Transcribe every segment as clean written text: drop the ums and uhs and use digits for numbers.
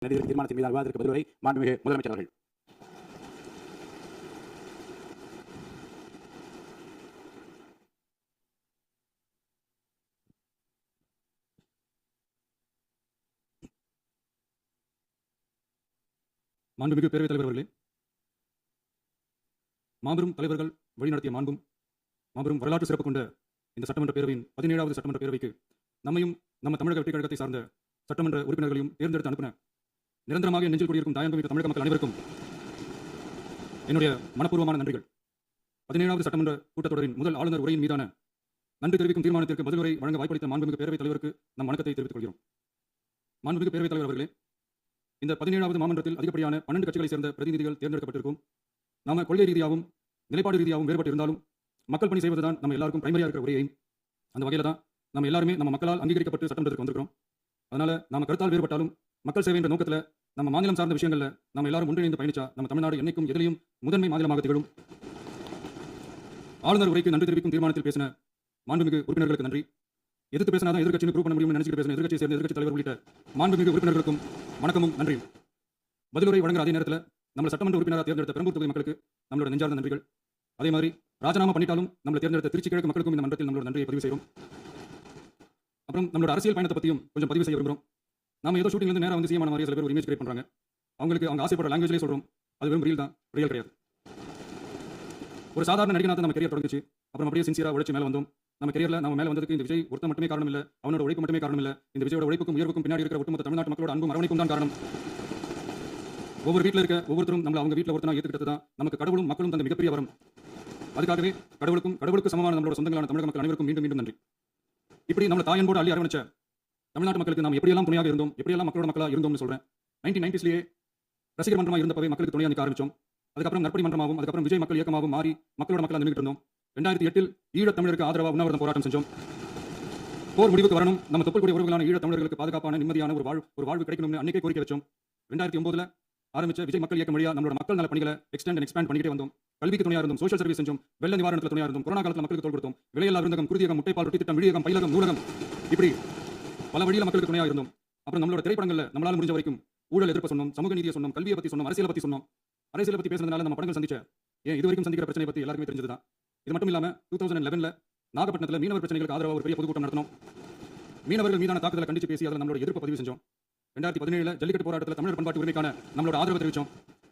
தீர்மானத்தின் மீதான விவாதத்திற்கு பதிலுரை மாண்புமிகு முதலமைச்சர் அவர்கள். மாண்புமிகு பேரவைத் தலைவர் அவர்களே, மாபெரும் தலைவர்கள் வழிநடத்திய மாண்பும் மாபெரும் வரலாற்று சிறப்பு கொண்ட இந்த சட்டமன்ற பேரவையின் 17வது சட்டமன்ற பேரவைக்கு நம்மையும் நம்ம தமிழக வெற்றிக் கழகத்தை சார்ந்த சட்டமன்ற உறுப்பினர்களையும் தேர்ந்தெடுத்து அனுப்பின நிரந்தரமாக நெஞ்சில் குடியிருக்கும் தாயகம் தமிழக மக்கள் அனைவருக்கும் என்னுடைய மனப்பூர்வமான நன்றிகள். 17வது சட்டமன்ற கூட்டத்தொடரின் முதல் ஆளுநர் உரையின் மீதான நன்றி தெரிவிக்கும் தீர்மானத்திற்கு பதிலுரை வழங்க வாய்ப்பளித்த மாண்புமிகு பேரவைத் தலைவருக்கு நம் வணக்கத்தை தெரிவித்துக் கொள்கிறோம். மாண்புமிகு பேரவைத் தலைவர் அவர்களே, இந்த 17வது மாமன்றத்தில் அதிகப்படியான 12 கட்சிகளைச் சேர்ந்த பிரதிநிதிகள் தேர்ந்தெடுக்கப்பட்டிருக்கும். நாம கொள்கை ரீதியாகவும் நிலைப்பாடு ரீதியாகவும் வேறுபட்டு இருந்தாலும் மக்கள் பணி செய்வதுதான் நம்ம எல்லாருக்கும் பிரைமரியா இருக்கிற ஒரே எய்ம். அந்த வகையில தான் நம்ம எல்லாருமே நம்ம மக்களால் அங்கீகரிக்கப்பட்டு சட்டமன்றத்துக்கு வந்திருக்கிறோம். அதனால நாம கருத்தால் வேறுபட்டாலும் மக்கள் சேவை என்ற நோக்கத்தில் நம்ம மாநிலம் சார்ந்த விஷயங்கள்ல நம்ம எல்லாரும் ஒன்றிணைந்து பயணிச்சா நம்ம தமிழ்நாடு என்னைக்கும் எதிலையும் முதன்மை மாநிலமாக திகழும். ஆளுநர் உரைக்கு நன்றி தெரிவிக்கும் தீர்மானத்தில் பேசின மாண்புமிகு உறுப்பினர்களுக்கு நன்றி. எதிர்த்து பேசினாதான் எதிர்க்கட்சின்னு ப்ரூவ் பண்ண முடியும்னு நினைச்சிட்டு பேசின எதிர்க்கட்சியை சேர்ந்த எதிர்க்கட்சி தலைவர் உள்ளிட்ட மாண்புமிகு உறுப்பினர்களுக்கும் வணக்கமும் நன்றியும். பதிலுரை வழங்குற அதே நேரத்தில் நம்ம சட்டமன்ற உறுப்பினராக தேர்ந்தெடுத்த பெரம்பூர் தொகுதி மக்களுக்கு நம்மளோட நெஞ்சார்ந்த நன்றிகள். அதே மாதிரி ராஜினாமா பண்ணிட்டாலும் நம்மளை தேர்ந்தெடுத்த திருச்சி கிழக்கு மக்களுக்கும் இந்த மன்றத்தில் நம்மளோட நன்றியை பதிவு செய்கிறோம். அப்புறம் நம்மளோட அரசியல் பயணத்தை பற்றியும் கொஞ்சம் பதிவு செய்ய விரும்புகிறோம். நம்ம ஏதோ ஷூட்டிங்லேருந்து நேரம் வந்து சிஎம் மாதிரி சில பேர் ஒரு இமேஜ் கிரியேட் பண்ணுறாங்க. அவங்களுக்கு அவங்க ஆசைப்படுற லாங்குவேஜ்லேயே சொல்கிறோம், அது வெறும் ரியல் தான், ரியல் கிடையாது. ஒரு சாதாரண நடிகனாக நம்ம கெரியர் தொடங்குச்சு. அப்புறம் அப்படியே சின்சியராக உழைச்சி மேலே வந்தோம். நம்ம கெரியரில் நம்ம மேலே வந்ததுக்கு இந்த விஜய் ஒருத்தர் மட்டுமே காரணம் இல்லை, அவனோட உழைப்பு மட்டுமே காரணம் இல்லை. இந்த விஜயோட உழைப்புக்கும் உயர்வுக்கும் பின்னாடி இருக்கிற ஒட்டுமொத்த தமிழ்நாட்டு மக்களோட அன்பும் அரவணைப்பும் தான் காரணம். ஒவ்வொரு வீட்டில் இருக்க ஒவ்வொருத்தரும் நம்மளை அவங்க வீட்டில் ஒருத்தனா ஏற்றுக்கிட்டது தான் நமக்கு கடவுளும் மக்களும் தந்த மிகப்பெரிய வரம். அதுக்காகவே கடவுளுக்கு சமமான நம்மளோட சொந்தங்களான தமிழக மக்கள் அனைவருக்கும் மீண்டும் மீண்டும் நன்றி. இப்படி நம்ம தாயன்போடு அள்ளி அரவணைச்ச தமிழ்நாட்டு மக்களுக்கு நாம் எப்படியெல்லாம் துணையாக இருந்தோம், எப்படியெல்லாம் மக்களோட மக்களாக இருந்தோம்னு சொல்றேன். 1990ஸ்லேயே ரசிகர் மன்றமாக இருந்தப்பவே மக்களுக்கு துணையாக நிற்க ஆரம்பிச்சோம். அதுக்கப்புறம் நற்பணி மன்றமாகவும் அதுக்கப்புறம் விஜய் மக்கள் இயக்கமாகவும் மாறி மக்களோட மக்களாக நின்றுட்டு இருந்தோம். 2008 ஈழத் தமிழருக்கு ஆதரவாக உண்ணாவிரதம் போராட்டம் செஞ்சோம். போர் முடிவுக்கு வரணும், நம்ம தொப்புள்கூடிய உறவுகளான ஈழத் தமிழர்களுக்கு பாதுகாப்பான நிம்மதியான ஒரு வாழ்வு கிடைக்கணும்னு அன்னைக்கே கோரிக்கை வச்சோம். 2009 ஆரம்பிச்ச விஜய் மக்கள் இயக்கம் வழியா நம்மளோட மக்கள் நல பணிகளை எக்ஸ்பேண்ட் பண்ணிக்கிட்டே வந்தோம். கல்விக்கு துணையாக இருந்தோம், சோஷியல் சர்வீஸ் செஞ்சோம், வெள்ள நிவாரணத்தில் துணையாக இருந்தோம், கொரோனா காலத்தில் மக்களுக்கு தோல் கொடுத்தோம், விலையில்லா விருந்தகம், குருதியகம், முட்டைப்பால் ரொட்டி திட்டம், விழியகம், பயிலகம், நூலகம், இப்படி பல வழியில் மக்களுக்கு துணையாக இருந்தோம். அப்புறம் நம்மளோட திரைப்படங்கள்ல நம்மளால முடிஞ்ச வரைக்கும் ஊழல் எதிர்ப்பு சொன்னோம், சமூக நீதியை சொன்னோம், கல்வியை பத்தி சொன்னோம், அரசியலை பத்தி சொன்னோம். அரசியலை பத்தி பேசுறதுனால நம்ம படங்கள் சந்திச்ச இது வரைக்கும் சந்திக்கிற பிரச்சனை பத்தி எல்லாருமே தெரிஞ்சதுதான். இது மட்டும் இல்லாம 2011 நாகப்பட்டினத்தில் மீனவர் பிரச்சனைகளுக்கு ஆதரவாக ஒரு பெரிய பொதுக்கூட்டம் நடத்தினோம். மீனவர்கள் மீதான தாக்குதலை கண்டிச்சு பேசி அதில் நம்மளோட எதிர்ப்பு பதிவு செஞ்சோம். 2017 ஜல்லிக்கட்டு போராட்டத்தில் தமிழர் பண்பாட்டு உரிமைக்கான நம்மளோட ஆதரவு தெரிவிச்சோம்.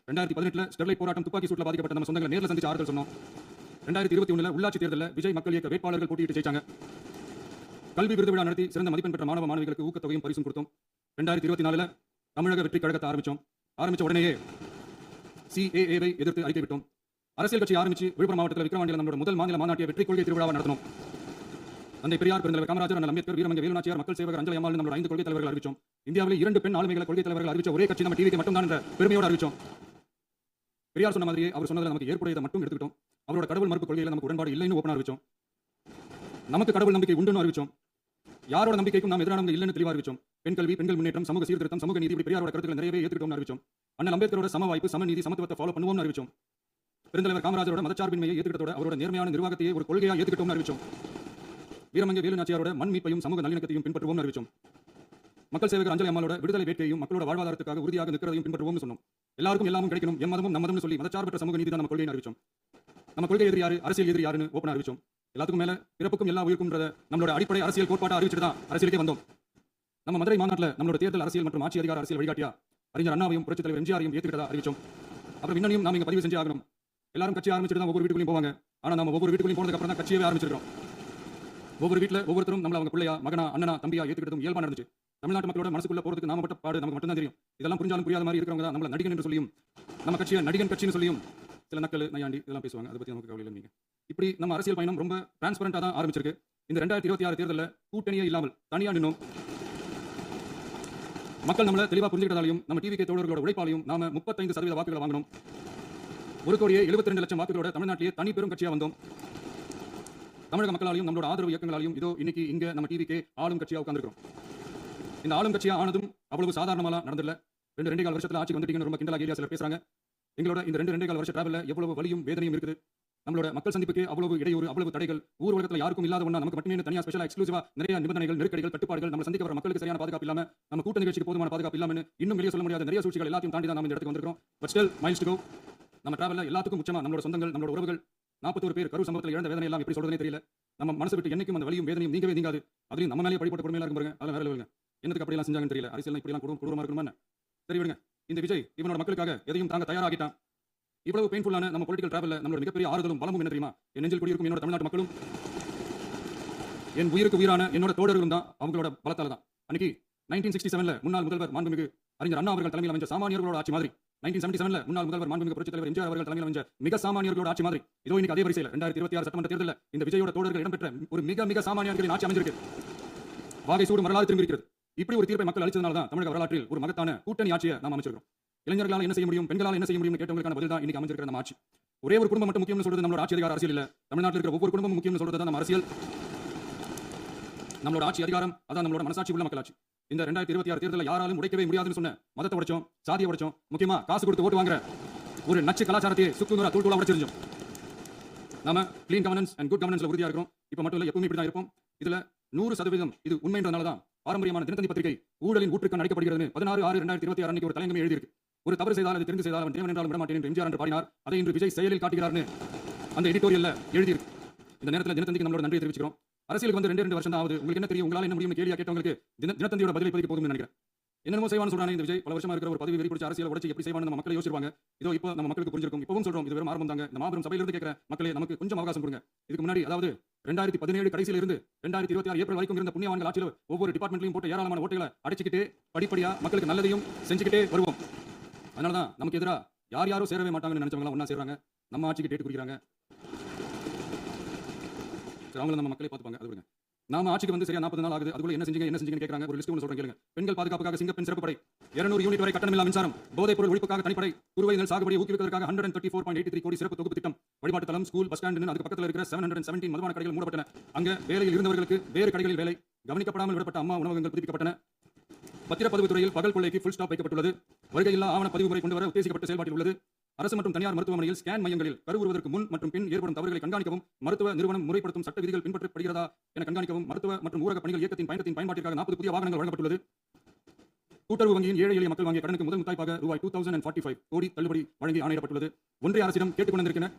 2018 ஸ்டெர்லைட் போராட்டம் துப்பாக்கி சூட்டில் பாதிக்கப்பட்ட நம்ம சொந்தங்களை நேரில் சந்திச்சு ஆறுதல் சொன்னோம். 2021 உள்ளாட்சி தேர்தலில் விஜய் மக்கள் இயக்க வேட்பாளர்கள் போட்டியிட்டு ஜெயிச்சாங்க. கல்வி விருது விழா நடத்தி சிறந்த மதிப்பெண் பெற்ற மாணவ மாணவிகளுக்கு ஊக்கத்தொகையும் பரிசும் கொடுத்தோம். 2024 தமிழக வெற்றி கழகத்தை ஆரம்பிச்ச உடனேயே CAA-வை எதிர்த்து அறிக்கை விட்டோம். அரசியல் கட்சி ஆரம்பிச்சு விழுப்புரம் மாவட்டத்தில் விக்கிரவாண்டியில் நம்மளோட முதல் மாநில மாநாட்டிய வெற்றி கொள்கை திருவிழாவை நடத்தணும். தந்தை பெரியார், பெருந்தலைவர் காமராஜர், அண்ணல் அம்பேத்கர், வீரமங்க வேலுநாச்சியார், மக்கள் சேவகர் அஞ்சலி அம்மாள் நம்மளோட 5 கொள்கை தலைவர்கள் அறிவிச்சோம். இந்தியாவில் 2 பெண் ஆளுமைகளை கொள்கை தலைவர்கள் அறிவிச்ச ஒரே கட்சி நம்ம டிவிக்கு மட்டும் தான் என்ற பெருமையோடு அறிவிச்சோம். பெரியார் சொன்ன மாதிரியே அவர் சொன்னதை நமக்கு ஏற்புடையதை மட்டும் எடுத்துக்கிட்டோம். அவரோட கடவுள் மறுப்பு கொள்கையில் நமக்கு உடன்பாடு இல்லைன்னு ஓப்பனா அறிவிச்சோம். நமக்கு கடவுள் நம்பிக்கை உண்டுன்னு அறிவிச்சோம். யாரோட நம்பிக்கைக்கும் நாம் எதிரானவங்க இல்லைன்னு தெளிவாக அறிவிச்சோம். பெண் கல்வி, பெண்கள் முன்னேற்றம், சமூக சீர்திருத்தம், சமூக நீதி, இப்படி பெரியாரோட கருத்துக்களை நிறையவே ஏற்றுக்கிட்டோம்னு அறிவிச்சோம். அண்ணல் அம்பேத்கரோட சம வாய்ப்பு, சம நீதி, சமத்துவத்தை ஃபாலோ பண்ணுவோம்னு அறிவிச்சோம். பெருந்தலைவர் காமராஜரோட மதச்சார்பின்மையை ஏற்றுக்கிட்டதோட அவரோட நேர்மையான நிர்வாகத்தையே ஒரு கொள்கையா ஏற்றுக்கிட்டோம்னு அறிவிச்சோம். வீரமங்க வேலுநாச்சியாரோட மண் மீட்பையும் சமூக நல்லிணக்கத்தையும் பின்பற்றுவோம்னு அறிவிச்சோம். மக்கள் சேவகர் அஞ்சலி அம்மாளோட விடுதலை வேட்கையும் மக்களோட வாழ்வாதாரத்துக்காக உறுதியாக நிற்கிறதையும் பின்பற்றுவோம்னு சொன்னோம். எல்லாருக்கும் எல்லாமும் கிடைக்கணும், எம்மதமும் நம்மதம்னு சொல்லி மதச்சார்பற்ற சமூக நீதி தான் நம்ம கொள்கையை அறிவிச்சோம். நம்ம கொள்கை எதிரி யாரு, அரசியல் எதிரி யாருன்னு ஓப்பனா அறிவிச்சோம். எல்லாத்துக்கும் மேல பிறப்புக்கும் எல்லா உயிருக்கும்ன்றத நம்மளோட அடிப்படை அரசியல் கோட்பாட்டை அறிவிச்சுட்டு தான் அரசியலுக்கே வந்தோம். நம்ம மதுரை மாநாட்டில் நம்மளோட தேர்தல் அரசியல் மற்றும் ஆட்சி அதிகார அரசியல் வழிகாட்டியா அறிஞர் அண்ணாவையும் புரட்சித் தலைவர் எம்ஜிஆரையும் ஏற்றுக்கிட்டதா அறிவிச்சோம். அப்புறம் இன்னும் நாம இங்க பதிவு செஞ்சு ஆகணும். எல்லாரும் கட்சி ஆரம்பிச்சுட்டு தான் ஒவ்வொரு வீட்டுக்குள்ளேயும் போவாங்க. ஆனா நம்ம ஒவ்வொரு வீட்டுக்குள்ளேயும் போனதுக்கு அப்புறம் தான் கட்சியவே ஆரம்பிச்சிருக்கோம். ஒவ்வொரு வீட்டில் ஒவ்வொருத்தரும் நம்மள அவங்க பிள்ளையா, மகனா, அண்ணனா, தம்பியா ஏற்றுக்கிட்டதும் இயல்பா நடந்துச்சு. தமிழ்நாட்டு மக்களோட மனசுக்குள்ள போறதுக்கு நாம பட்ட பாடு நமக்கு மட்டும் தான் தெரியும். இதெல்லாம் புரிஞ்சாலும் புரியாத மாதிரி இருக்கிறவங்க தான் நம்மள நடிகன் என்று சொல்லியும் நம்ம கட்சியை நடிகன் கட்சின்னு சொல்லியும் சில நக்கல் நையாண்டி இதெல்லாம் பேசுவாங்க. அதை பத்தி நமக்கு கவலை இல்லைங்க. இப்படி நம்ம அரசியல் பயணம் ரொம்ப டிரான்ஸ்பரண்டா தான் ஆரம்பிச்சிருக்கு. இந்த 2026 தேர்தலில் கூட்டணியே இல்லாமல் தனியா நின்னோம். மக்கள் நம்மள தெளிவா புரிஞ்சுக்கிட்டதாலையும் நம்ம டிவிகே தோழர்களோட உழைப்பாலையும் நாம 35% வாக்குகளை வாங்கணும். 1,72,00,000 வாக்குகளோட தமிழ்நாட்டிலேயே தனி பெரும் கட்சியா வந்தோம். தமிழக மக்களாலையும் நம்மளோட ஆதரவு இயக்கங்களாலையும் இதோ இன்னைக்கு இங்க நம்ம டிவிக்கே ஆளும் கட்சியா உட்கார்ந்துருக்கோம். இந்த ஆளும் கட்சியா ஆனதும் அவ்வளவு சாதாரணமாலாம் நடந்தில்ல. 2.25 வருஷத்துல ஆட்சிக்கு வந்துட்டீங்கன்னு ரொம்ப கிண்டலா ஏரியா சிலர் பேசுறாங்க. எங்களோட இந்த 2.25 வருஷ டிராவல்ல எவ்வளவு வலியும் வேதனையும் இருக்குது. நம்மளோட மக்கள் சந்திப்புக்கு அவ்வளவு இடையூறு, அவ்வளவு தடைகள், ஊர் உலகத்துல யாருக்கும் இல்லாத ஒண்ணா நமக்கு மட்டுமே தனியா ஸ்பெஷலா எக்ஸ்க்ளூசிவா நிறைய நிபந்தனைகள், நெருக்கடிகள், கட்டுப்பாடுகள், நம்ம சந்திக்க வர மக்களுக்கு சரியான பாதுகாப்பு இல்லாம, நம்ம கூட்ட நிகழ்ச்சிக்கு போதுமான பாதுகாப்பு இல்லாம, இன்னும் வெளியே சொல்ல முடியாத நிறைய சூழ்ச்சிகள் எல்லாத்தையும் தாண்டி தான் நாம இந்த இடத்துக்கு வந்திருக்கோம். But still miles to go. நம்ம டிராவல்ல எல்லாத்துக்கும் முக்கியமா நம்மளோட சொந்தங்கள், நம்மளோட உறவுகள், 41 பேர் கரூர் சம்பவத்தில் இழந்த வேதனை எல்லாம் எப்படி சொல்றதுனே தெரியல. நம்ம மனசு விட்டு என்னைக்கும் அந்த வலியும் வேதனையும் நீங்கவே நீங்காது. அதுலயும் நம்ம மேலே படிப்பட்ட கொடுமையா இருக்கும் பாருங்க, அதெல்லாம் வேற லெவலுங்க. என்னத்துக்கு அப்படி எல்லாம் செஞ்சாங்கன்னு தெரியல. அரசியல் இப்படி எல்லாம் கொடூரமா இருக்கணுமா என்ன? சரி விடுங்க. இந்த விஜய் இவனோட மக்களுக்காக எதையும் தாங்க தயாராகிட்டான். இவ்வளவு பெயின்ஃபுல்லான நம்ம பொலிட்டிக்கல் டிராவல்ல நம்மளோட மிகப்பெரிய ஆறுதலும் பலமும் என்ன தெரியுமா? என் நெஞ்சில் குடியிருக்கும் என்னோட தமிழ்நாட்டு மக்களும், என் உயிருக்கு உயிரான என்னோட தோழர்களும் தான். அவங்களோட பலத்தால தான். அன்னைக்கு 1967ல முன்னாள் முதல்வர் மாண்புமிகு அறிஞர் அண்ணா அவர்கள் தலைமையில் அமைஞ்ச சாமானியர்களோட ஆட்சி மாதிரி, 1977ல முன்னாள் முதல்வர் மாண்புமிகு புரட்சித் தலைவர் எம்ஜிஆர் அவர்கள் தலைமையில் அமைஞ்ச மிக சாமானியர்களோட ஆட்சி மாதிரி, இதோ இன்னைக்கு அதே வரிசையில் 2026 சட்டமன்ற தேர்தலில் இந்த விஜயோட தோழர்கள் இடம்பெற்ற ஒரு மிக மிக சாமானியர்களின் ஆட்சி அமைஞ்சிருக்கு. வாகை சூடும் வரலாறு திரும்பி இருக்கிறது. இப்படி ஒரு தீர்ப்பை மக்கள் அளிச்சதனால தான் தமிழக வரலாற்றில் ஒரு மகத்தான கூட்டணி ஆட்சியை நாம் அமைச்சிருக்கோம். இளைஞர்களால் என்ன செய்ய முடியும், பெண்களால் என்ன செய்ய முடியும் கேட்டவங்களுக்கான பதில் தான் இன்னைக்கு அமைஞ்சிருக்கிற நம்ம ஆட்சி. ஒரே ஒரு குடும்பம் மட்டும் முக்கியம்னு சொல்றது நம்மளோட ஆட்சி அதிகார அரசியல் இல்ல. தமிழ்நாட்டில் இருக்கிற ஒவ்வொரு குடும்பமும் முக்கியம்னு சொல்றது தான் நம்ம அரசியல். நம்மளோட ஆட்சி அதிகாரம் அதான் நம்மளோட மனசாட்சி உள்ள மக்களாட்சி. இந்த 2026 தேர்தலில் யாராலும் உடைக்கவே முடியாதுன்னு சொன்ன மதத்தை உடைச்சோம், சாதியை உடைச்சோம், முக்கியமா காசு கொடுத்து ஓட்டு வாங்குற ஒரு நச்சு கலாச்சாரத்தையே சுக்குநூறா தூள் தூளா உடைச்சிருந்தோம். நாம கிளீன் கவர்னன்ஸ் அண்ட் குட் கவர்னன்ஸ்ல உறுதியா இருக்கிறோம். இப்ப மட்டும் இல்ல, எப்பவுமே இப்படி தான் இருப்போம். இதுல 100% இது உண்மைன்றதுனால தான் பாரம்பரியமான தினத்தந்தி பத்திரிகை ஊழலின் ஊற்றுக்கண் அடைக்கப்படுகிறது 16/6/2026 அன்னைக்கு ஒரு தலையங்கமே எழுதியிருக்கு. ஒரு தவறு செய்தால் அது தெரிந்து செய்தால் அவன் தேவன் என்றாலும் விடமாட்டேன் என்று எம்ஜிஆர் என்று பாடினார். அதை இன்று விஜய் செயலில் காட்டுகிறார்னு அந்த எடிட்டோரியல்ல எழுதியிருக்கு. இந்த நேரத்தில் தினத்தந்திக்கு நம்மளோட நன்றியை தெரிவிச்சுக்கிறோம். அரசியலுக்கு வந்து 2 வருஷம் தான் ஆகுது. உங்களுக்கு என்ன தெரியும், உங்களால என்ன முடியும் கேள்வியா கேட்டவங்களுக்கு தினத்தந்தியோட பதிலை பதிவு போதும்னு நினைக்கிறேன். என்னமோ செய்வான்னு சொல்றானே இந்த விஜய், பல வருஷமா இருக்கிற ஒரு பதவி வெறி பிடிச்ச அரசியல் உடைச்சு எப்படி செய்வான்னு நம்ம மக்கள் யோசிச்சிருவாங்க. இதோ இப்போ நம்ம மக்களுக்கு புரிஞ்சிருக்கும். இப்பவும் சொல்றோம், இது வெறும் ஆரம்பம் தாங்க. இந்த மாபெரும் சபையிலிருந்து கேட்கிற மக்களே, நமக்கு கொஞ்சம் அவகாசம் கொடுங்க. இதுக்கு முன்னாடி, அதாவது 2017 கடைசியில இருந்து 2026 ஏப்ரல் வரைக்கும் இருந்த புண்ணியவான்கள் ஆட்சியில் ஒவ்வொரு டிபார்ட்மெண்ட்லையும் போட்ட ஏராளமான ஓட்டுகளை அடிச்சுக்கிட்டு படிப்படியா மக்களுக்கு நல்லதையும் செஞ்சுக்கிட்டே வருவோம். அதனாலதான் நமக்கு எதிராக யார் யாரும் சேரவே மாட்டாங்கன்னு நினைச்சவங்க ஒன்னா சேர்றாங்க. நம்ம ஆட்சிக்கு டேட் குறிக்கிறாங்க. அவங்கள நம்ம மக்களை பார்த்துப்பாங்க. அது நாம ஆட்சிக்கு வந்து சரியா 40 நாள் ஆகுது. அதுக்குள்ள என்ன செஞ்சீங்கன்னு கேட்கறாங்க. ஒரு லிஸ்ட் ஒன்று சொல்றேன் கேளுங்க. பெண்கள் பாதுகாப்புக்காக சிங்கப்பெண் சிறப்பு படை 200 யூனிட் வரை கட்டணமில்லா மின்சாரம், போதைப் பொருள் ஒழிப்புக்காக தனிப்படை, குறுவை நெல் சாகுபடி ஊக்குவிப்பதற்காக 134.83 கோடி சிறப்பு தொகுப்பு திட்டம், வழிபாட்டு தளம், ஸ்கூல், பஸ் ஸ்டாண்ட், அதுக்கு பக்கத்தில் இருக்கிற 717 மதுபான கடைகள் மூடப்பட்டன. அங்க வேலையில் இருந்தவர்களுக்கு வேறு கடைகளில் வேலை, கவனிக்கப்படாமல் விடப்பட்ட அம்மா உணவகங்கள் புதுப்பிக்கப்பட்டன. பத்திரப்பதிவு துறையில் பகல் கொள்ளைக்கு ஃபுல் ஸ்டாப் வைக்கப்பட்டுள்ளது. வருகையில்லா ஆவண பதிவு முறை கொண்டு வர உத்தேசிக்கப்பட்ட செயல்பாட்டில் உள்ளது. அரசு மற்றும் தனியார் மருத்துவமனையில் ஸ்கேன் மையங்களில் கருவுறுவதற்கு முன் மற்றும் பின் ஏற்படும் தவறுகளை கண்காணிக்கவும், மருத்துவ நிறுவனம் முறைப்படுத்தும் சட்ட விதிகள் பின்பற்றப்படுகிறதா என கண்காணிக்கவும், மருத்துவ மற்றும் ஊரக பணிகள் இயக்கத்தின் பயன்பாட்டிற்காக 40 புதிய வாகனங்கள் வழங்கப்பட்டுள்ளது. கூட்டுறவு வங்கியின் ஏழை எளிய மக்கள் வாங்கிய கடனுக்கு முதல் முத்தாய்ப்பாக ரூபாய் 2045 கோடி தள்ளுபடி வழங்கி ஆணையிடப்பட்டுள்ளது. ஒன்றிய அரசிடம் கேட்டுக்கொண்டிருக்கிற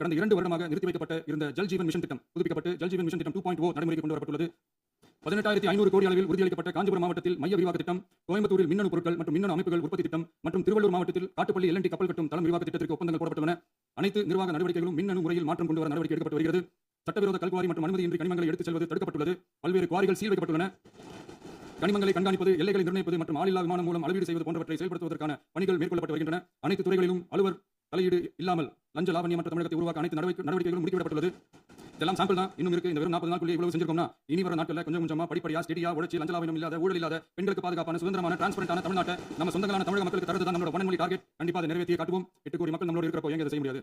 கடந்த 2 வருடமாக நிறுத்தி வைக்கப்பட்ட இருந்த ஜல் ஜீவன் மிஷன் திட்டம் புதுப்பிக்கப்பட்டு ஜல் ஜீவன் மிஷன் திட்டம் 2.0 நடைமுறைக்கு கொண்டு வரப்பட்டுள்ளது. 18,500 கோடி அளவில் உறுதியளிக்கப்பட்ட காஞ்சிபுரம் மாவட்டத்தில் மைய விரிவாக்க திட்டம், கோயம்புத்தூரில் மின்னணு பொருட்கள் மற்றும் மின்னணு அமைப்புகள் உற்பத்தி திட்டம் மற்றும் திருவள்ளூர் மாவட்டத்தில் காட்டுப்பள்ளி LNT கப்பல் கட்டும் தளம் விரிவாக்க திட்டத்திற்கு ஒப்பந்தங்கள் போடப்பட்டுள்ளன. அனைத்து நிர்வாக நடவடிக்கைகளும் மின்னணு முறையில் மாற்றம் கொண்டு வர நடவடிக்கை எடுக்கப்பட்டு வருகிறது. சட்டவிரோத கல்குவாரி மற்றும் அனுமதியின்றி கனிமங்களை எடுத்துச் செல்வது தடுக்கப்பட்டுள்ளது. பல்வேறு குவாரிகள் சீல் வைக்கப்பட்டுள்ளன. கனிமங்களை கண்காணிப்பது, எல்லைகளை நிர்ணயிப்பது மற்றும் ஆளில்லா விமானம் மூலம் அளவீடு செய்வது போன்றவற்றை செயல்படுத்துவதற்கான பணிகள் மேற்கொள்ளப்பட்டு வருகின்றன. அனைத்து துறைகளிலும் அலுவலர் தலையீடு இல்லாமல் லஞ்ச லாவண்யமற்ற தமிழகத்தை உருவாக்க அனைத்து நடவடிக்கைகளும் முடுக்கிவிடப்பட்டுள்ளது. இதெல்லாம் சாம்பிள் தான், இன்னும் இருக்கு. இந்த வெறும் 40 நாட்களுக்கு இவ்வளவு செஞ்சிருக்கோம்னா, இனி வர நாட்களில் கொஞ்சம் கொஞ்சமா படிப்படியா ஸ்டெடியா உழைச்சி லஞ்ச லாவண்யம் இல்லாத, ஊழல் இல்லாத, பெண்களுக்கு பாதுகாப்பான, சுதந்திரமான, டிரான்ஸ்பரண்டான தமிழ்நாட்டை நம்ம சொந்தங்களான தமிழக மக்களுக்கு தரது தான் நம்மளோட ஒன்லி டார்கெட். கண்டிப்பா அதை நிறைவேற்றியே காட்டுவோம். 8 கோடி மக்கள் நம்மளோட இருக்கிறப்போ எங்க செய்ய முடியாது.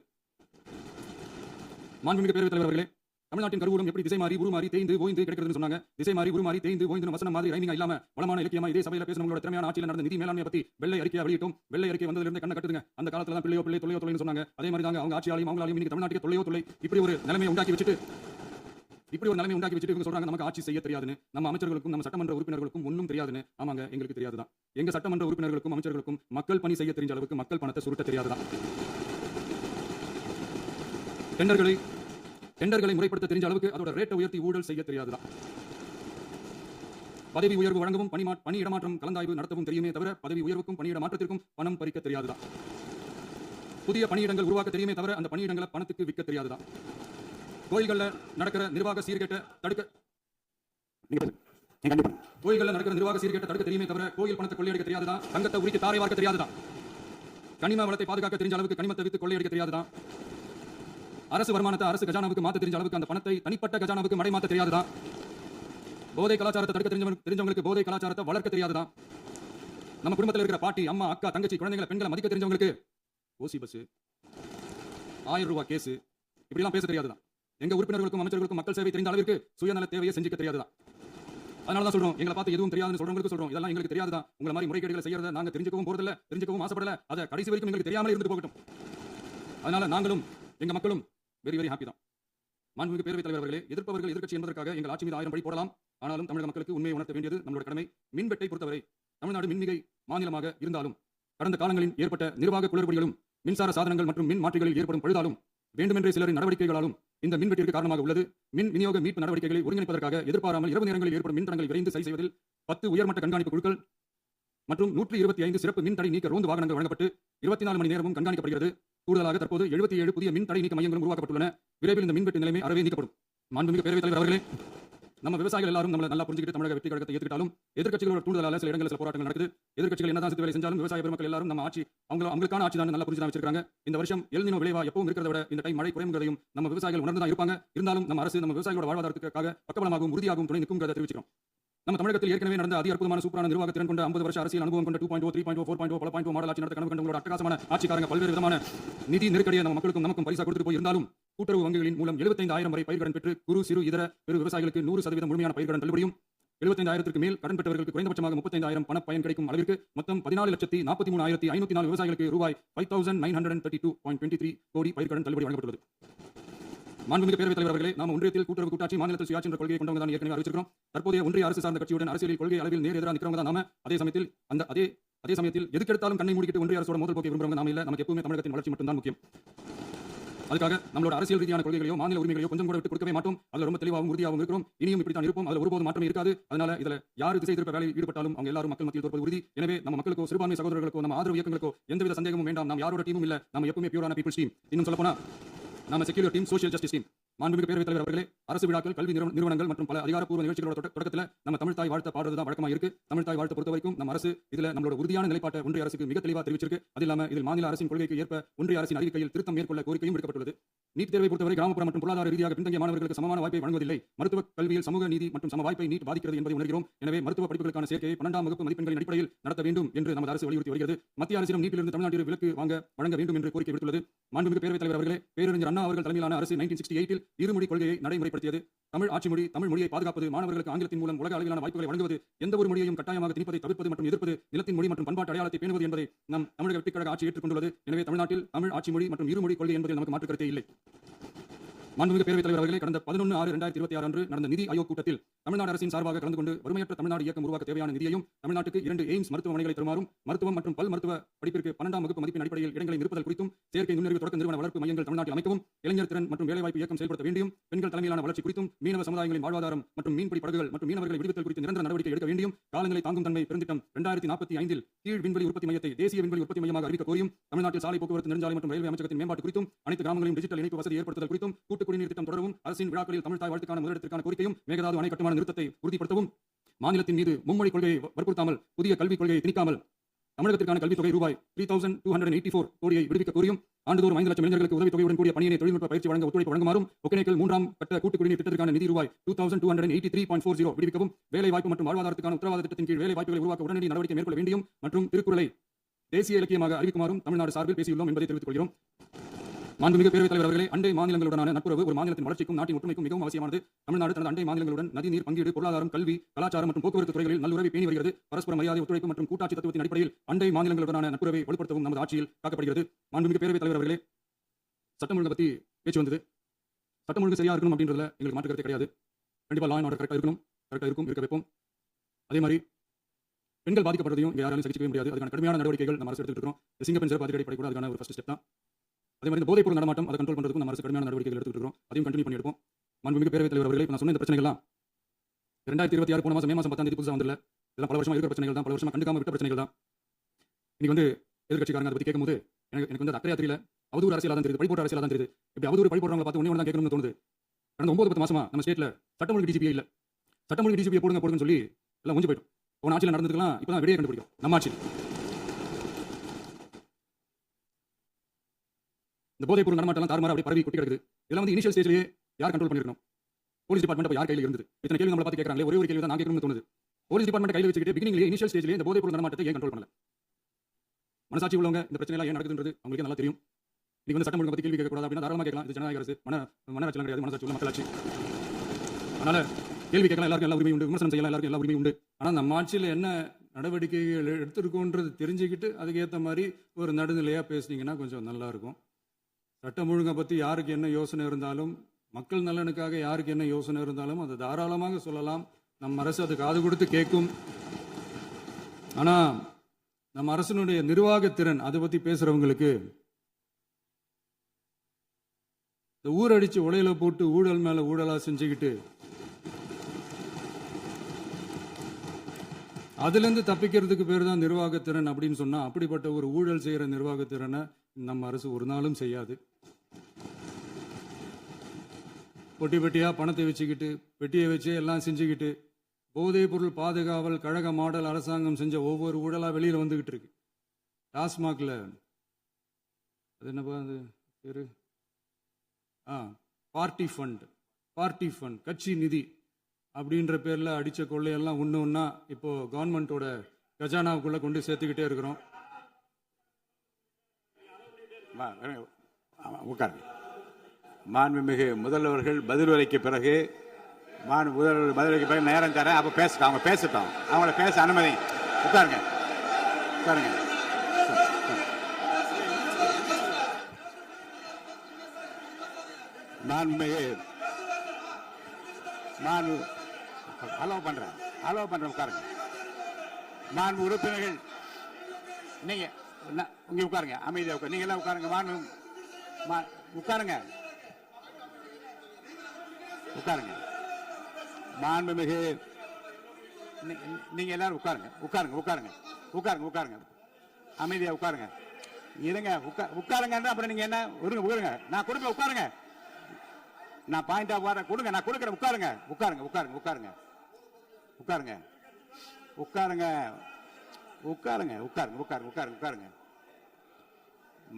மாண்புமிகு பேரவைத் தலைவர் அவர்களே, தமிழ்நாட்டின் கருவூலம் எப்படி திசை மாறி உருமாறி தேய்ந்து ஓய்ந்து கிடைக்கிறதுன்னு சொன்னாங்க. திசை மாறி உருமாறி தேய்ந்து ஓய்ந்து வசனம் மாதிரி ரைமிங்கா இல்லாம வளமான இலக்கியமா இதே சபையில பேசின உங்களோட திறமையான ஆட்சியில் நடந்த நிதி மேலாண்மை பத்தி வெள்ளை அறிக்கையை வெளியிட்டோம். வெள்ளை அறிக்கை வந்ததிலிருந்து கண்ணை கட்டுதுங்க. அந்த காலத்துல தான் பிள்ளையோ தொல்லைன்னு சொன்னாங்க. அதே மாதிரி தாங்க அவங்க ஆட்சியாலையும் அவங்களாலையும் இன்னைக்கு தமிழ்நாட்டுக்கு தொல்லை இப்படி ஒரு நிலைமையை உண்டாக்கி வச்சுட்டு இவங்க சொல்றாங்க நமக்கு ஆட்சி செய்ய தெரியாதுன்னு. நம்ம அமைச்சர்களுக்கும் நம்ம சட்டமன்ற உறுப்பினர்களுக்கும் ஒன்றும் தெரியாதுன்னு. ஆமாங்க, எங்களுக்கு தெரியாதுதான். எங்க சட்டமன்ற உறுப்பினர்களுக்கும் அமைச்சர்களுக்கும் மக்கள் பணி செய்ய தெரிஞ்ச அளவுக்கு மக்கள் பணத்தை சுருட்ட தெரியாதுதான். டெண்டர்களை முறைப்படுத்த தெரிஞ்ச அளவுக்கு அதோட ரேட்டை உயர்த்தி ஊழல் செய்ய தெரியாதுதான். பதவி உயர்வு வழங்கவும் பணி இடமாற்றம் கலந்தாய்வு நடத்தவும் தெரியுமே தவிர பதவி உயர்வுக்கும் பணியிட மாற்றத்திற்கும் பணம் பறிக்க தெரியாதுதான். புதிய பணியிடங்கள் உருவாக்க தெரியுமே தவிர அந்த பணியிடங்களை பணத்துக்கு விற்க தெரியாதுதான். கோயில்கள்ல நடக்கிற நிர்வாக சீர்கேட்டை தடுக்க தெரியுமே தவிர கோயில் பணத்தை கொள்ளையடிக்க தெரியாதுதான். தங்கத்தை உரிக்க தாரை வார்க்க தெரியாதுதான். கனிம வளத்தை பாதுகாக்க தெரிஞ்ச அளவுக்கு கனிமத்தை வித்து கொள்ளையடிக்க தெரியாதுதான். அரசு வருமானத்தை அரசு கஜானாவுக்கு மாற்ற தெரிஞ்ச அளவுக்கு அந்த பணத்தை தனிப்பட்ட கஜானாவுக்கு மடை மாற்ற தெரியாதுதான். போதை கலாச்சாரத்தை தடுக்க தெரிஞ்சவங்களுக்கு போதை கலாச்சாரத்தை வளர்க்க தெரியாதுதான். நம்ம குடும்பத்தில் இருக்கிற பாட்டி, அம்மா, அக்கா, தங்கச்சி, குழந்தைகளை, பெண்களை மதிக்க தெரிஞ்சவங்களுக்கு ஓசி பஸ், 1000 ரூபாய் கேஸ் இப்படிலாம் பேச தெரியாதுதான். எங்க உறுப்பினர்களுக்கும் அமைச்சர்களுக்கும் மக்கள் சேவை தெரிந்த அளவிற்கு சுயநல தேவையை செஞ்சுக்க தெரியாதுதான். அதனால தான் சொல்றோம், எங்களை பார்த்து எதுவும் தெரியாதுன்னு சொல்றவங்களுக்கு சொல்றோம், இதெல்லாம் எங்களுக்கு தெரியாதுதான். உங்களை மாதிரி முறைகேடுகளை செய்யறத நாங்க தெரிஞ்சுக்கவும் போறதில்ல, தெரிஞ்சுக்கவும் ஆசைப்படல. அதை கடைசி வரைக்கும் எங்களுக்கு தெரியாமலே இருந்து போகட்டும். அதனால நாங்களும் எங்க மக்களும் வெரி வெரி ஹாப்பி தான். மாண்புமிகு பேரவைத் தலைவர் அவர்களே, எதிர்ப்பவர்கள் எதிர்க்கட்சி என்பதற்காக எங்கள் ஆட்சி மீது 1000 பழி போடலாம். ஆனாலும் தமிழக மக்களுக்கு உண்மையை உணர்த்த வேண்டியது நம்மளோட கடமை. மின்வெட்டை பொறுத்தவரை தமிழ்நாடு மின்மிகை மாநிலமாக இருந்தாலும் கடந்த காலங்களில் ஏற்பட்ட நிர்வாக குளறுபடிகளும் மின்சார சாதனங்கள் மற்றும் மின் மாற்றிகளில் ஏற்படும் பழுதாலும் வேண்டுமென்றே சிலரின் நடவடிக்கைகளாலும் இந்த மின்வெட்டிற்கு காரணமாக உள்ளது. மின் விநியோக மீட்பு நடவடிக்கைகளை ஒருங்கிணைப்பதற்காக எதிர்பாராமல் இரவு நேரங்களில் ஏற்படும் மின் தடங்களை விரைந்து சரி செய்வதில் 10 உயர்மட்ட கண்காணிப்பு குழுக்கள் மற்றும் 125 சிறப்பு மின் தடை நீக்க ரோந்து வாகனங்கள் வழங்கப்பட்டு 24 மணி நேரமும் கண்காணிக்கப்படுகிறது. கூடுதலாக தற்போது 77 புதிய மின் தடை நீக்க மையங்களும் உருவாக்கப்பட்டுள்ளன. விரைவில் இந்த மின்வெட்டு நிலைமை அறவே நீக்கப்படும். மாண்புமிகு பேரவைத் தலைவர் அவர்களே, நம்ம விவசாயிகள் எல்லாரும் நம்மள நல்லா புரிஞ்சுக்கிட்டு தமிழக வெற்றி கழகத்தை ஏற்றுக்கிட்டாலும் எதிர்க்கட்சிகளோட தூண்டுதலால சில இடங்களில் சில போராட்டங்கள் நடக்குது. எதிர்க்கட்சிகள் என்னதான் சித்து வேலை செஞ்சாலும் விவசாய பெருமக்கள் எல்லாரும் நம்ம ஆட்சி அவங்களுக்கான ஆட்சி தான் நல்லா புரிஞ்சு தான் வச்சிருக்காங்க. இந்த வருஷம் எல்னினோ விளைவா எப்பவும் இருக்கிறத விட இந்த டைம் மழை குறையுங்கிறதையும் நம்ம விவசாயிகள் உணர்ந்து தான் இருப்பாங்க. இருந்தாலும் நம்ம அரசு நம்ம விவசாயிகளோட வாழ்வாதாரத்துக்காக பக்கபலமாகவும் உறுதியாகவும் துணை நிற்கும்ங்கிறத தெரிவிக்கிறோம். நம்ம தமிழகத்தில் ஏற்கனவே நடந்த அதி அற்புதமான சூப்பரான நிர்வாக திறன் கொண்ட 50 வருஷ அரசியல் அனுபவம் கொண்ட 2.0 3.0 4.0 பல 0.0 மாடல் ஆட்சி நடத்த கனவு கண்டவங்களோட அட்டகாசமான ஆட்சிக்காரங்க பல்வேறு விதமான நிதி நெருக்கடியை நம்ம மக்களுக்கும் நமக்கும் பரிசா கொடுத்துட்டு போய் இருந்தாலும் கூட்டுறவு வங்கிகளின் மூலம் 75,000 வரை பயிர்கடன் பெற்று குறு சிறு இதர பெரு விவசாயிகளுக்கு 100% முழுமையான பயிர்கடன் தள்ளுபடியும் 75,000க்கு மேல் கடன் பெற்றவர்களுக்கு குறைந்தபட்சமாக 35,000 பண பயன் கிடைக்கும் அளவிற்கு மொத்தம் 14,43,504 விவசாயிகளுக்கு ரூபாய் 5,932.23 கோடி பயிர்கடன் தள்ளுபடி வழங்கப்பட்டுள்ளது. மாண்புமிகு பேரவைத் தலைவர் அவர்களே, நாம் ஒன்றியத்தில் கூட்டுறவு கூட்டாட்சி மாநிலத்தில் சுயாட்சி என்ற கொள்கையை கொண்டவங்க தான் ஏற்கனவே அறிவிச்சிருக்கிறோம். தற்போதைய ஒன்றிய அரசு சார்ந்த கட்சியுடன் அரசியலில் கொள்கை அளவில் நேர் எதிராக நிற்கிறவங்க தான் நாம. அதே சமயத்தில் எதுக்கெடுத்தாலும் கண்ணை மூடிக்கிட்டு ஒன்றிய அரசோட மோதல் போக்கை விரும்புறவங்க நாம இல்ல. நமக்கு எப்பவுமே தமிழகத்தின் வளர்ச்சி மட்டும்தான் முக்கியம். அதுக்காக நம்மளோட அரசியல் ரீதியான கொள்கைகளையோ மாநில உரிமைகளையோ கொஞ்சம் கூட விட்டு கொடுக்கவே மாட்டோம். அதுல ரொம்ப தெளிவாகவும் உறுதியாகவும் இருக்கிறோம். இனியும் இப்படித்தான் இருப்போம். அதுல ஒருபோதும் மாற்றமே இருக்காது. அதனால இதுல யாரு திசை திருப்ப வேலையில் ஈடுபட்டாலும் அவங்க எல்லாரும் மக்கள் மத்தியில் தோற்பது உறுதி. எனவே நம்ம மக்களுக்கோ சிறுபான்மை சகோதரர்களுக்கோ நம்ம ஆதரவு இயக்கங்களுக்கோ எந்தவித சந்தேகமும் வேண்டாம். நாம் யாரோட டீமும் இல்ல. நம்ம எப்பவுமே பியூரான பீப்புள்ஸ் டீம். இன்னும் சொல்லப்போனா நாம secular team, social justice team. மாண்புமிகு பேரவைத் தலைவர் அவர்களே, அரசு விழாக்கள், கல்வி நிறுவனங்கள் மற்றும் பல அதிகாரப்பூர்வ நிகழ்ச்சிகளோட தொடக்கத்தில் நம்ம தமிழ் தாய் வாழ்த்த பாடுறதுதான் வழக்கமா இருக்கு. தமிழ் தாய் வாழ்த்த பொறுத்த வரைக்கும் நம்ம அரசு இதுல நம்மளோட உறுதியான நிலைப்பாட்டை ஒன்றிய அரசுக்கு மிக தெளிவாக தெரிவிச்சிருக்கு. அது இல்லாம இதில் மாநில அரசின் கொள்கைக்கு ஏற்ப ஒன்றிய அரசின் அறிவிக்கையில் திருத்தம் மேற்கொள்ள கோரிக்கையும் விடுக்கப்பட்டுள்ளது. நீட் தேர்வை பொறுத்தவரை கிராமப்புற மற்றும் பொருளாதார ரீதியாக பின்தங்கிய மாணவர்களுக்கு சமமான வாய்ப்பை வழங்குவதில்லை. மருத்துவ கல்வியில் சமூக நீதி மற்றும் சம வாய்ப்பை நீட் பாதிக்கிறது என்பதை உணர்கிறோம். எனவே மருத்துவ படிப்புகளுக்கான சேர்க்கையை 12ஆம் வகுப்பு மதிப்பெண்களின் அடிப்படையில் நடத்த வேண்டும் என்று நமது அரசு வலியுறுத்தி வருகிறது. மத்திய அரசிடம் நீட்டிலிருந்து தமிழ்நாட்டில் விலக்கு வழங்க வேண்டும் என்று கோரிக்கை விடுத்துள்ளது. மாண்புமிகு பேரவைத் தலைவர் அவர்களே, பேரறிஞர் அண்ணா அவர்கள் தலைமையிலான அரசு 1968 இருமொழி கொள்கையை நடைமுறைப்படுத்தியது. தமிழ் ஆட்சி மொழி, தமிழ் மொழியை பாதுகாப்பது, மாணவர்களுக்கு ஆங்கிலத்தின் மூலம் உலக அளவிலான வாய்ப்புகளை வழங்குவது, எந்த ஒரு மொழியையும் கட்டாயமாக திணிப்பதை தவிர்ப்பது மற்றும் எதிர்ப்பது, நிலத்தின் மொழி மற்றும் பண்பாட்டு அடையாளத்தை பேணுவது என்பதை நம் தமிழக வெற்றிக் கழக ஆட்சி ஏற்றுக்கொண்டுள்ளது. எனவே தமிழ்நாட்டில் தமிழ் ஆட்சி மொழி மற்றும் இருமொழி கொள்கை என்பதில் நமக்கு மாற்று கருத்தே இல்லை. மாண்புமிகு பேரவைத் தலைவர் அவர்களே, கடந்த 11/6/2026 அன்று நடந்த நிதி ஆயோக் கூட்டத்தில் தமிழ்நாடு அரசின் சார்பாக கலந்து கொண்டு வறுமையற்ற தமிழ்நாடு இயக்கம் உருவாக்க தேவையான நிதியையும் தமிழ்நாட்டுக்கு 2 எய்ம்ஸ் மருத்துவமனைகளை தருமாறும், மருத்துவம் மற்றும் பல் மருத்துவ படிப்பிற்கு 12ஆம் வகுப்பு மதிப்பின் அடிப்படையில் இடங்களை நிரப்புதல் குறித்தும், செயற்கை நுண்ணறிவு தொடக்க நிறுவன வளர்ப்பு மையங்கள் தமிழ்நாட்டில் அமைக்கவும், இளைஞர் திறன் மற்றும் வேலைவாய்ப்பு இயக்கம் செயல்படுத்த வேண்டியும், பெண்கள் தலைமையிலான வளர்ச்சி குறித்தும், மீனவ சமுதாயங்களின் வாழ்வாதாரம் மற்றும் மீன்பிடி படகுகள் மற்றும் மீனவர்களை விடுவித்தல் குறித்து நிரந்தர நடவடிக்கை எடுக்க வேண்டியும், காலநிலை தாங்கும் தன்மை பெருந்திட்டம் 2045 கீழ் விண்வெளி உற்பத்தி மையத்தை தேசிய விண்வெளி உற்பத்தி மையமாக அறிவிக்க கோரியும், தமிழ்நாட்டில் சாலை போக்குவரத்து நெடுஞ்சாலை மற்றும் ரயில்வே அமைச்சகத்தின் மேம்பாட்டு குறித்தும், அனைத்து கிராமங்களையும் டிஜிட்டல் இணைப்பு வசதி ஏற்படுத்துதல் குறித்தும், கூட்டு குடிநீர் திட்டம் தொடரவும், அரசின் விழாக்களில் தமிழ் தாய் வாழ்த்துக்கான முதலிடத்திற்கான கோரிக்கையும், மேகதாது அணை கட்டுமான நிறுத்தத்தை உறுதிப்படுத்தவும், மாநிலத்தின் மீது மும்மொழி கொள்கையை வற்புறுத்தாமல் புதிய கல்விக் கொள்கையை திணிக்காமல் தமிழகத்திற்கான கல்வித் தொகை ரூபாய் 3,284 கோடியை விடுவிக்க கோரியும், ஆண்டுதோறும் 5 லட்சம் இளைஞர்களுக்கு உதவித்தொகையுடன் கூடிய பணியினை தொழில்நுட்ப பயிற்சி வழங்க ஒத்துழைப்பு வழங்குமாறும், ஒகேனக்கல் 3ஆம் கட்ட கூட்டு குடிநீர் திட்டத்திற்கான நிதி ரூபாய் 2,283.40 விடுவிக்கவும், வேலை வாய்ப்பு மற்றும் வாழ்வாதாரத்துக்கான உத்தரவாத திட்டத்தின் கீழ் வேலை வாய்ப்புகளை உருவாக்க உடனடி நடவடிக்கை மேற்கொள்ள வேண்டியும் மற்றும் திருக்குறளை தேசிய இலக்கியமாக அறிவிக்குமாறும் தமிழ்நாடு சார்பில் பேசியுள்ளோம் என்பதை தெரிவித்துக் கொள்கிறோம். மாண்புமிகு பேரவைத் தலைவர் அவர்களே, அண்டை மாநிலங்களுடனான நட்புறவு ஒரு மாநிலத்தின் வளர்ச்சிக்கும் நாட்டின் ஒற்றுமைக்கும் மிகவும் அவசியமானது. தமிழ்நாடு தனது அண்டை மாநிலங்களுடன் நதி நீர் பங்கீடு, பொருளாதாரம், கல்வி, கலாச்சாரம் மற்றும் போக்குவரத்து துறைகளில் நல்லுறவை பேணி வருகிறது. பரஸ்பர மரியாதை, ஒத்துழைப்பு மற்றும் கூட்டாட்சி தத்துவத்தின் அடிப்படையில் அண்டை மாநிலங்களுடனான நட்புறவை வலுப்படுத்தவும் நமது ஆட்சியில் காக்கப்படுகிறது. மாண்புமிகு பேரவைத் தலைவர் அவர்களே, சட்டம் ஒழுங்கு பத்தி பேச்சு வந்தது. சட்டம் ஒழுங்கு சரியா இருக்கணும் அப்படின்றதுல எங்களுக்கு மாற்று கருத்தே கிடையாது. கண்டிப்பா லா அண்ட் ஆர்டர் கரெக்டா இருக்கும், இருக்க வைப்போம். அதே மாதிரி பெண்கள் பாதிக்கப்படுறதையும் இங்க யாராலும் சகிக்கவே முடியாது. அதுக்கான கடுமையான நடவடிக்கைகள் நம்ம அரசு எடுத்துட்டு இருக்கோம். சிங்கப்பெண் சிறப்பு அதிகாரி படைக்கூட அதுக்கான ஒரு ஃபர்ஸ்ட் ஸ்டெப் தான். அதே மாதிரி இந்த போதைப்பொருள் நடமாட்டம் அதை கண்ட்ரோல் பண்றதுக்கும் நம்ம அரசு கடுமையான நடவடிக்கைகள் எடுத்துட்டு இருக்கோம். அதையும் கண்டினியூ பண்ணி எடுப்போம். மாண்புமிகு பேரவைத் தலைவர் அவர்களே, நான் சொன்ன இந்த பிரச்சனைகள்லாம் 2026 போன மாசம் மே மாசம் 10ஆம் தேதி புதுசா வந்துள்ள இதெல்லாம் பல வருஷமா இருக்கிற பிரச்சனைகள் தான், பல வருஷமா கண்டுக்காம விட்ட பிரச்சனைகள் தான். இன்னைக்கு வந்து எதிர்க்கட்சிக்காரங்க அதை பத்தி கேட்கும்போது எனக்கு வந்து அக்கறையா தெரியல, அவதூறு அரசியலா தான் தெரியுது, பழிபோட்ட அரசியலா தான் தெரியுது. இப்படி அவதூறு பழிபோடுறவங்களை பார்த்து ஒண்ணே தான் கேட்கணும்னு தோணுது. கடந்த 9-10 மாசமா நம்ம ஸ்டேட்ல சட்டம் ஒழுங்கு டிஜிபியே இல்ல. சட்டம் ஒழுங்கு டிஜிபியை போடுங்கன்னு சொல்லி எல்லாம் முடிஞ்சு போயிடும். போன ஆட்சியில் நடந்ததுக்கெல்லாம் இப்பதான் வெளியே கண்டுபிடிக்கும் நம்ம ஆட்சி. இந்த போதைப் பொருள் நடமாட்டம் தாறுமாறா அப்படியே பரவி கொட்டி கிடக்குது. இதெல்லாம் வந்து இனிஷியல் ஸ்டேஜ்லயே யார் கண்ட்ரோல் பண்ணிருக்கணும்? போலீஸ் டிபார்ட்மெண்ட் யார் கையில இருந்தது? இத்தனை கேள்வி நம்மள பார்த்து கேட்கறாங்களே, ஒரே ஒரு கேள்வி தான் நான் கேட்கணும்னு தோணுது. போலீஸ் டிபார்ட்மெண்ட் கையில வச்சுக்கிட்டு பிகினிங்லயே இனிஷியல் ஸ்டேஜ்லயே இந்த போதைப் பொருள் நடமாட்டத்தை ஏன் கண்ட்ரோல் பண்ணல? மனசாட்சி உள்ளவங்க இந்த பிரச்சனை எல்லாம் ஏன் நடக்குதுன்றது அவங்களுக்கு நல்லா தெரியும். நீங்க வந்து சட்டம் ஒழுங்கு பத்தி கேள்வி கேட்கக்கூடாது அப்படின்னா தாராளமா கேட்கலாம். இது ஜனநாயக அரசு, மனசாட்சி கிடையாது, மனசாட்சி உள்ள மக்களாட்சி. அதனால கேள்வி கேட்கலாம், எல்லாருக்கும் எல்லா உரிமை உண்டு, விமர்சனம் செய்யலாம், எல்லாருக்கும் எல்லா உரிமை உண்டு. ஆனா நம்ம ஆட்சியில் என்ன நடவடிக்கைகள் எடுத்திருக்கோன்றது தெரிஞ்சுக்கிட்டு அதுக்கேற்ற மாதிரி ஒரு நடுநிலையா பேசுனீங்கன்னா கொஞ்சம் நல்லா இருக்கும். சட்டம் ஒழுங்கை பற்றி யாருக்கு என்ன யோசனை இருந்தாலும், மக்கள் நலனுக்காக யாருக்கு என்ன யோசனை இருந்தாலும் அதை தாராளமாக சொல்லலாம். நம் அரசு அது காது கொடுத்து கேட்கும். ஆனால் நம்ம அரசினுடைய நிர்வாகத்திறன் அதை பற்றி பேசுகிறவங்களுக்கு இந்த ஊரடிச்சு உலையில போட்டு ஊழல் மேலே ஊழலாக செஞ்சுக்கிட்டு அதுலேருந்து தப்பிக்கிறதுக்கு பேர் தான் நிர்வாகத்திறன் அப்படின்னு சொன்னால், அப்படிப்பட்ட ஒரு ஊழல் செய்கிற நிர்வாகத்திறனை நம்ம அரசு ஒரு நாளும் செய்யாது. பொட்டி பெட்டியாக பணத்தை வச்சுக்கிட்டு, பெட்டியை வச்சு எல்லாம் செஞ்சுக்கிட்டு, போதைப் பொருள் பாதுகாவல் கழக மாடல் அரசாங்கம் செஞ்ச ஒவ்வொரு ஊழலாக வெளியில் வந்துக்கிட்டு இருக்கு. டாஸ்மாகில் அது என்னப்பா அது பேரு, பார்ட்டி ஃபண்ட் கட்சி நிதி அப்படின்ற பேரில் அடித்த கொள்ளையெல்லாம் ஒன்று ஒன்றா இப்போ கவர்மெண்ட்டோட கஜானாவுக்குள்ளே கொண்டு சேர்த்துக்கிட்டே இருக்கிறோம். உட்காருங்க. மாண்புமிகு முதல்வர்கள் பதில் உரைக்கு பிறகு முதல்வர் பதில் உரைக்கு பிறகு நேரம் தரேன். அப்போ பேசட்டும், அவங்க பேசட்டும், அவங்கள பேச அனுமதி. உட்காருங்க உட்காருங்க. மாண்புமிகு அலோவ் பண்றேன் உட்காருங்க. மாண்பு உறுப்பினர்கள் நீங்க இங்க உட்காருங்க, அமைதியா உட்காரு. நீங்க எல்லாம் உட்காருங்க. உட்காருங்க. மாண்புமிகு நீங்க எல்லாரும் உட்காருங்க. அமைதியா உட்காருங்க. இருங்க, உட்காருங்க. அப்புறம் நீங்க என்ன உட்காருங்க. நான் கொடுப்பேன், உட்காருங்க. நான் பாயிண்ட் ஆஃப் வர கொடுங்க, நான் கொடுக்குறேன். உட்காருங்க.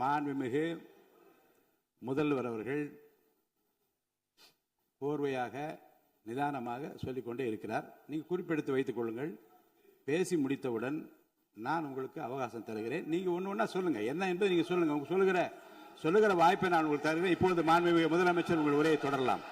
மாண்புமிகு முதல்வர் அவர்கள் கோர்வையாக நிதானமாக சொல்லிக்கொண்டே இருக்கிறார். நீங்கள் குறிப்பெடுத்து வைத்துக் கொள்ளுங்கள். பேசி முடித்தவுடன் நான் உங்களுக்கு அவகாசம் தருகிறேன். நீங்கள் ஒன்று ஒன்றா சொல்லுங்கள், என்ன என்பது நீங்கள் சொல்லுங்கள். உங்களுக்கு சொல்லுகிற வாய்ப்பை நான் உங்களுக்கு தருகிறேன். இப்போது மாண்புமிகு முதலமைச்சர் உங்கள் உரையை தொடரலாம்.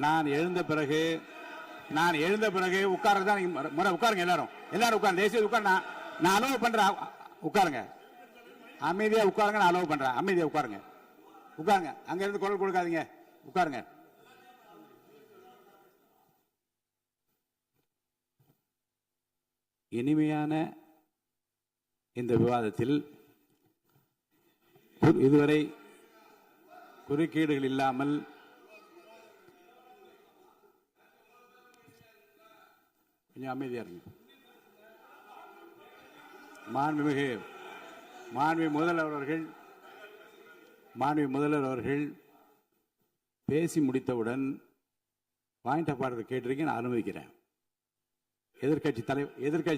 நான் எழுந்த பிறகு உட்கார்றதுதான் முறை. உட்காருங்க, எல்லாரும் உட்காருங்க. தேசிய உட்கார். நான் அலோவ் பண்றேன். உட்காருங்க, அமைதியா உட்காருங்க. நான் அலோவ் பண்றேன். அமைதியா உட்காருங்க. அங்க இருந்து குரல் கொடுக்காதீங்க. உட்காருங்க. இனிமையான இந்த விவாதத்தில் இதுவரை குறுக்கீடுகள் இல்லாமல் கொஞ்சம் அமைதியா இருங்க. மாண்புமிகு முதல்வர் அவர்கள் பேசி முடித்தவுடன் பாயிண்ட் ஆஃப் ஆர்டர் கேட்டிருக்கீங்க, நான் அனுமதிக்கிறேன். எதிர்கட்சி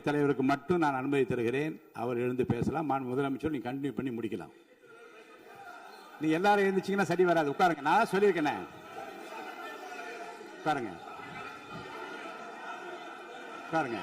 தலைவருக்கு மட்டும் நான் அனுமதி தருகிறேன். அவர் எழுந்து பேசலாம். மாண்பு முதலமைச்சர் நீங்க கண்டினியூ பண்ணி முடிக்கலாம். நீ எல்லாரும் எழுந்துச்சீங்கன்னா சரி வராது. உட்காருங்க. நான் சொல்லியிருக்கேன். உட்காருங்க. உட்காருங்க.